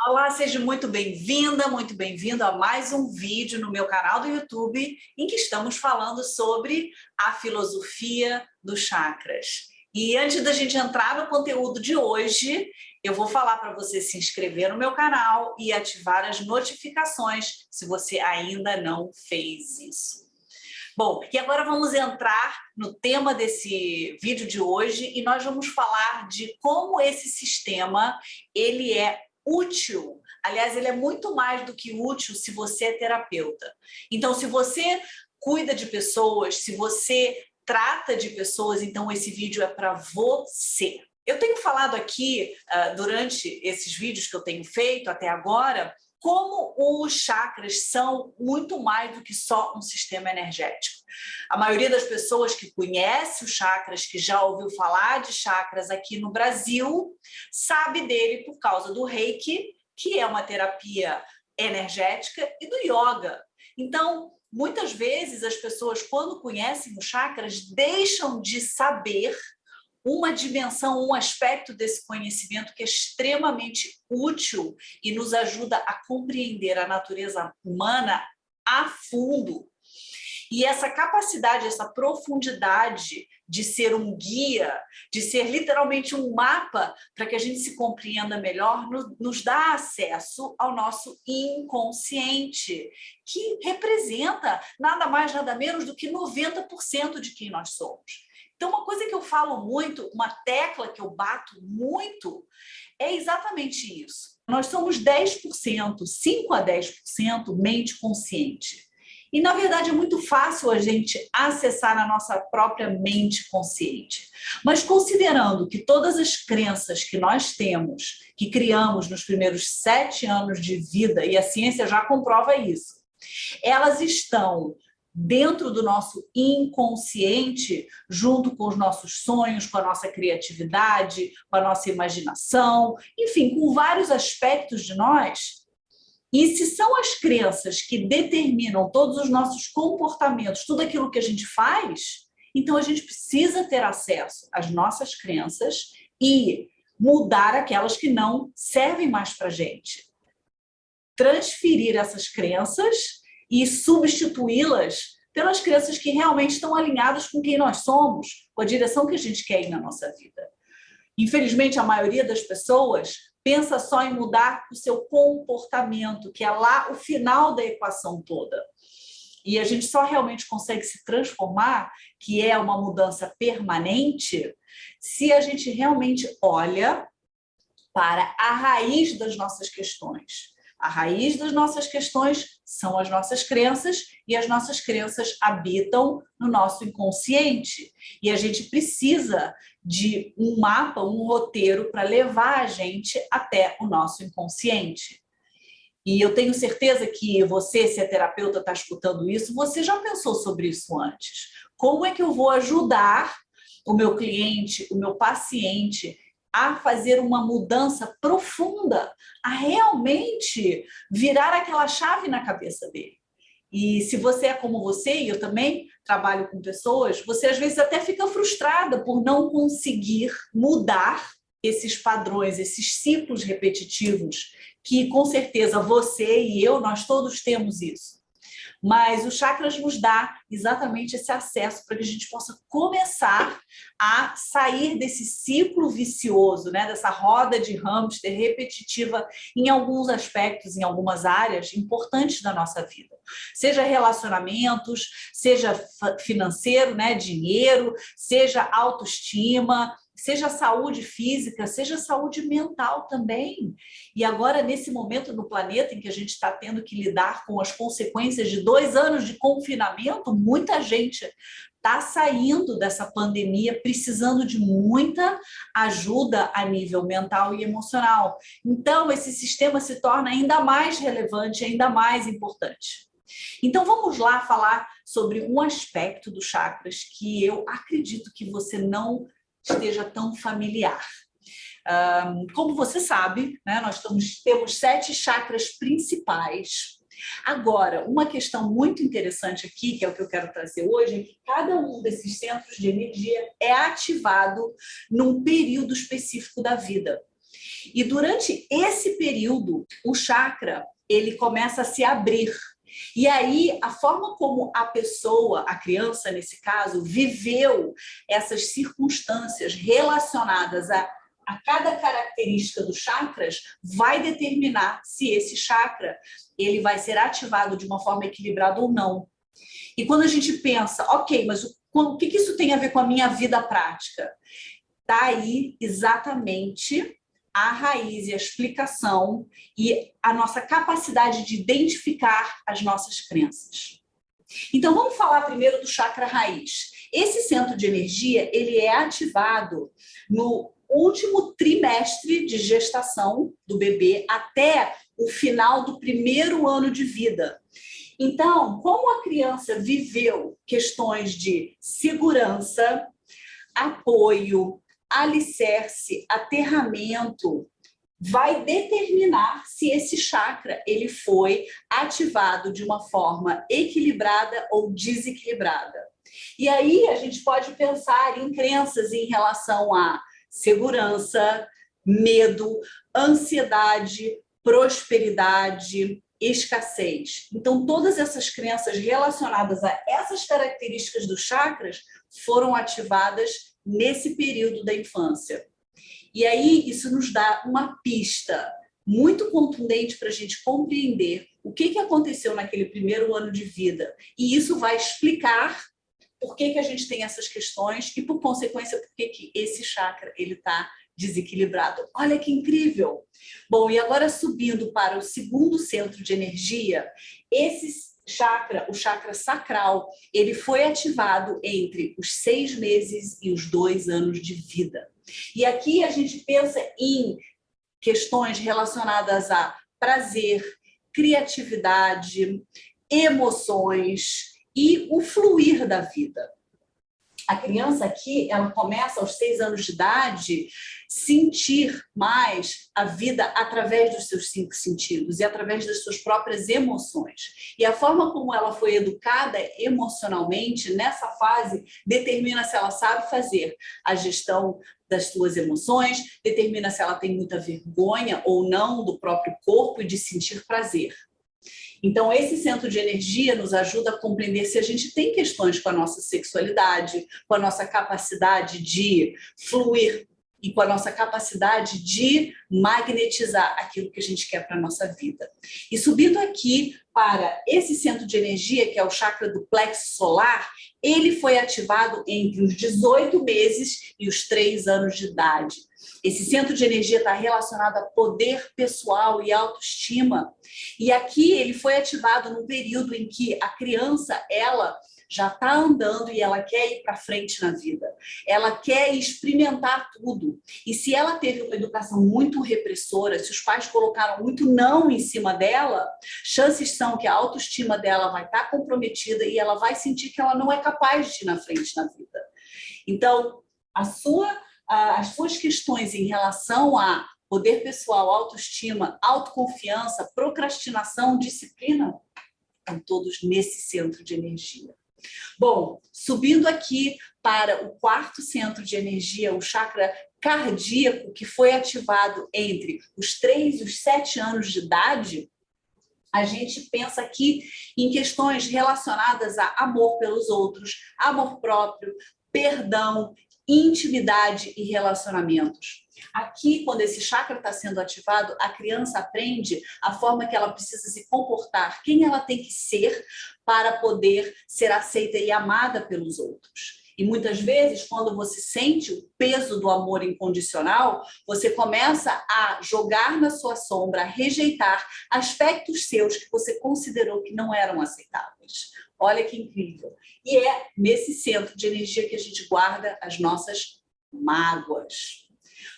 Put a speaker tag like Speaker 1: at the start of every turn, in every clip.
Speaker 1: Olá, seja muito bem-vinda, muito bem-vindo a mais um vídeo no meu canal do YouTube em que estamos falando sobre a filosofia dos chakras. E antes da gente entrar no conteúdo de hoje, eu vou falar para você se inscrever no meu canal e ativar as notificações se você ainda não fez isso. Bom, e agora vamos entrar no tema desse vídeo de hoje e nós vamos falar de como esse sistema ele é útil. Aliás, ele é muito mais do que útil se você é terapeuta. Então, se você cuida de pessoas, se você trata de pessoas, então esse vídeo é para você. Eu tenho falado aqui, durante esses vídeos que eu tenho feito até agora, como os chakras são muito mais do que só um sistema energético. A maioria das pessoas que conhece os chakras, que já ouviu falar de chakras aqui no Brasil, sabe dele por causa do Reiki, que é uma terapia energética, e do yoga. Então, muitas vezes as pessoas, quando conhecem os chakras, deixam de saber uma dimensão, um aspecto desse conhecimento que é extremamente útil e nos ajuda a compreender a natureza humana a fundo. E essa capacidade, essa profundidade de ser um guia, de ser literalmente um mapa para que a gente se compreenda melhor, nos dá acesso ao nosso inconsciente, que representa nada mais, nada menos do que 90% de quem nós somos. Então, uma coisa que eu falo muito, uma tecla que eu bato muito, é exatamente isso. Nós somos 10%, 5 a 10% mente consciente. E, na verdade, é muito fácil a gente acessar a nossa própria mente consciente. Mas considerando que todas as crenças que nós temos, que criamos nos primeiros 7 anos de vida, e a ciência já comprova isso, elas estão dentro do nosso inconsciente, junto com os nossos sonhos, com a nossa criatividade, com a nossa imaginação, enfim, com vários aspectos de nós. E se são as crenças que determinam todos os nossos comportamentos, tudo aquilo que a gente faz, então a gente precisa ter acesso às nossas crenças e mudar aquelas que não servem mais para a gente. Transferir essas crenças e substituí-las pelas crenças que realmente estão alinhadas com quem nós somos, com a direção que a gente quer ir na nossa vida. Infelizmente, a maioria das pessoas pensa só em mudar o seu comportamento, que é lá o final da equação toda. E a gente só realmente consegue se transformar, que é uma mudança permanente, se a gente realmente olha para a raiz das nossas questões. A raiz das nossas questões são as nossas crenças e as nossas crenças habitam no nosso inconsciente. E a gente precisa de um mapa, um roteiro para levar a gente até o nosso inconsciente. E eu tenho certeza que você, se é terapeuta, está escutando isso, você já pensou sobre isso antes. Como é que eu vou ajudar o meu cliente, o meu paciente a fazer uma mudança profunda, a realmente virar aquela chave na cabeça dele? E se você é como você, e eu também trabalho com pessoas, você às vezes até fica frustrada por não conseguir mudar esses padrões, esses ciclos repetitivos, que com certeza você e eu, nós todos temos isso. Mas os chakras nos dá exatamente esse acesso para que a gente possa começar a sair desse ciclo vicioso, né? Dessa roda de hamster repetitiva em alguns aspectos, em algumas áreas importantes da nossa vida. Seja relacionamentos, seja financeiro, né? Dinheiro, seja autoestima, seja saúde física, seja saúde mental também. E agora, nesse momento no planeta em que a gente está tendo que lidar com as consequências de 2 anos de confinamento, muita gente está saindo dessa pandemia precisando de muita ajuda a nível mental e emocional. Então, esse sistema se torna ainda mais relevante, ainda mais importante. Então, vamos lá falar sobre um aspecto dos chakras que eu acredito que você não esteja tão familiar. Como você sabe, né, nós temos 7 chakras principais. Agora, uma questão muito interessante aqui, que é o que eu quero trazer hoje, é que cada um desses centros de energia é ativado num período específico da vida. E durante esse período, o chakra, ele começa a se abrir. E aí, a forma como a pessoa, a criança nesse caso, viveu essas circunstâncias relacionadas a cada característica dos chakras vai determinar se esse chakra ele vai ser ativado de uma forma equilibrada ou não. E quando a gente pensa, ok, mas o que isso tem a ver com a minha vida prática? Está aí exatamente a raiz e a explicação e a nossa capacidade de identificar as nossas crenças. Então, vamos falar primeiro do chakra raiz. Esse centro de energia, ele é ativado no último trimestre de gestação do bebê até o final do primeiro ano de vida. Então, como a criança viveu questões de segurança, apoio, alicerce, aterramento, vai determinar se esse chakra ele foi ativado de uma forma equilibrada ou desequilibrada. E aí a gente pode pensar em crenças em relação a segurança, medo, ansiedade, prosperidade, escassez. Então, todas essas crenças relacionadas a essas características dos chakras foram ativadas nesse período da infância. E aí, isso nos dá uma pista muito contundente para a gente compreender o que aconteceu naquele primeiro ano de vida. E isso vai explicar por que a gente tem essas questões e, por consequência, por que esse chakra está desequilibrado. Olha que incrível! Bom, e agora subindo para o segundo centro de energia, esse chakra, o chakra sacral, ele foi ativado entre os 6 meses e os 2 anos de vida. E aqui a gente pensa em questões relacionadas a prazer, criatividade, emoções e o fluir da vida. A criança aqui, ela começa aos 6 anos de idade sentir mais a vida através dos seus 5 sentidos e através das suas próprias emoções. E a forma como ela foi educada emocionalmente nessa fase determina se ela sabe fazer a gestão das suas emoções, determina se ela tem muita vergonha ou não do próprio corpo e de sentir prazer. Então, esse centro de energia nos ajuda a compreender se a gente tem questões com a nossa sexualidade, com a nossa capacidade de fluir e com a nossa capacidade de magnetizar aquilo que a gente quer para a nossa vida. E subindo aqui para esse centro de energia, que é o chakra do plexo solar, ele foi ativado entre os 18 meses e os 3 anos de idade. Esse centro de energia está relacionado a poder pessoal e autoestima. E aqui ele foi ativado no período em que a criança, ela já está andando e ela quer ir para frente na vida. Ela quer experimentar tudo. E se ela teve uma educação muito repressora, se os pais colocaram muito não em cima dela, chances são que a autoestima dela vai estar comprometida e ela vai sentir que ela não é capaz de ir na frente na vida. Então, as suas questões em relação a poder pessoal, autoestima, autoconfiança, procrastinação, disciplina, estão todos nesse centro de energia. Bom, subindo aqui para o quarto centro de energia, o chakra cardíaco, que foi ativado entre os 3 e os 7 anos de idade, a gente pensa aqui em questões relacionadas a amor pelos outros, amor próprio, perdão, intimidade e relacionamentos. Aqui, quando esse chakra está sendo ativado, a criança aprende a forma que ela precisa se comportar, quem ela tem que ser para poder ser aceita e amada pelos outros. E muitas vezes, quando você sente o peso do amor incondicional, você começa a jogar na sua sombra, a rejeitar aspectos seus que você considerou que não eram aceitáveis. Olha que incrível. E é nesse centro de energia que a gente guarda as nossas mágoas.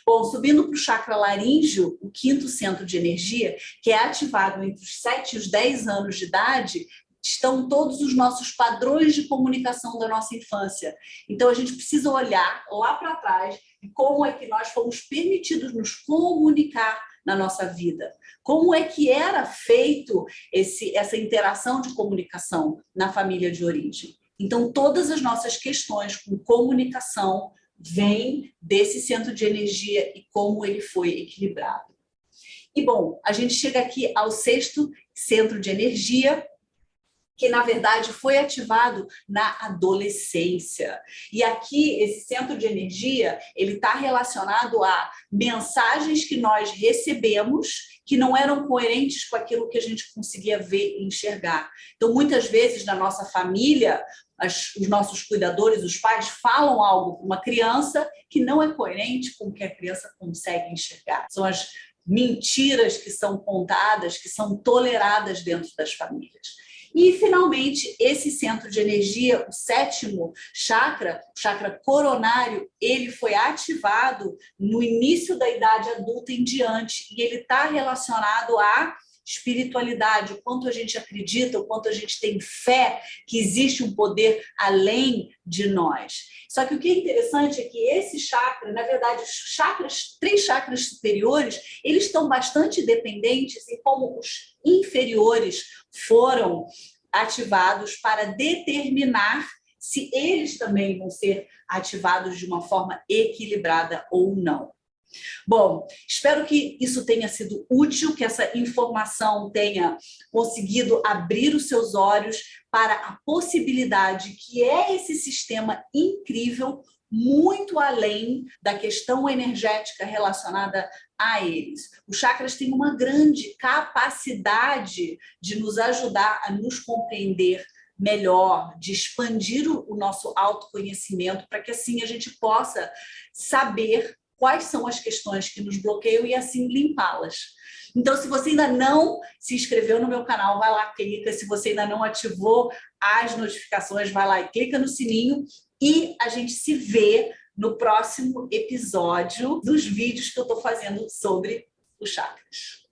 Speaker 1: Bom, subindo para o chakra laríngeo, o quinto centro de energia, que é ativado entre os 7 e os 10 anos de idade, estão todos os nossos padrões de comunicação da nossa infância. Então, a gente precisa olhar lá para trás e como é que nós fomos permitidos nos comunicar na nossa vida. Como é que era feito essa interação de comunicação na família de origem. Então, todas as nossas questões com comunicação vem desse centro de energia e como ele foi equilibrado. E, bom, a gente chega aqui ao 6º centro de energia, que, na verdade, foi ativado na adolescência. E aqui, esse centro de energia, ele está relacionado a mensagens que nós recebemos que não eram coerentes com aquilo que a gente conseguia ver e enxergar. Então, muitas vezes, na nossa família, os nossos cuidadores, os pais, falam algo para uma criança que não é coerente com o que a criança consegue enxergar. São as mentiras que são contadas, que são toleradas dentro das famílias. E, finalmente, esse centro de energia, o 7º chakra, o chakra coronário, ele foi ativado no início da idade adulta em diante, e ele está relacionado à espiritualidade, o quanto a gente acredita, o quanto a gente tem fé que existe um poder além de nós. Só que o que é interessante é que esse chakra, na verdade, os 3 chakras superiores, eles estão bastante dependentes em como os inferiores foram ativados para determinar se eles também vão ser ativados de uma forma equilibrada ou não. Bom, espero que isso tenha sido útil, que essa informação tenha conseguido abrir os seus olhos para a possibilidade que é esse sistema incrível, muito além da questão energética relacionada a eles. Os chakras têm uma grande capacidade de nos ajudar a nos compreender melhor, de expandir o nosso autoconhecimento, para que assim a gente possa saber quais são as questões que nos bloqueiam e assim limpá-las. Então, se você ainda não se inscreveu no meu canal, vai lá, clica. Se você ainda não ativou as notificações, vai lá e clica no sininho. E a gente se vê no próximo episódio dos vídeos que eu estou fazendo sobre os chakras.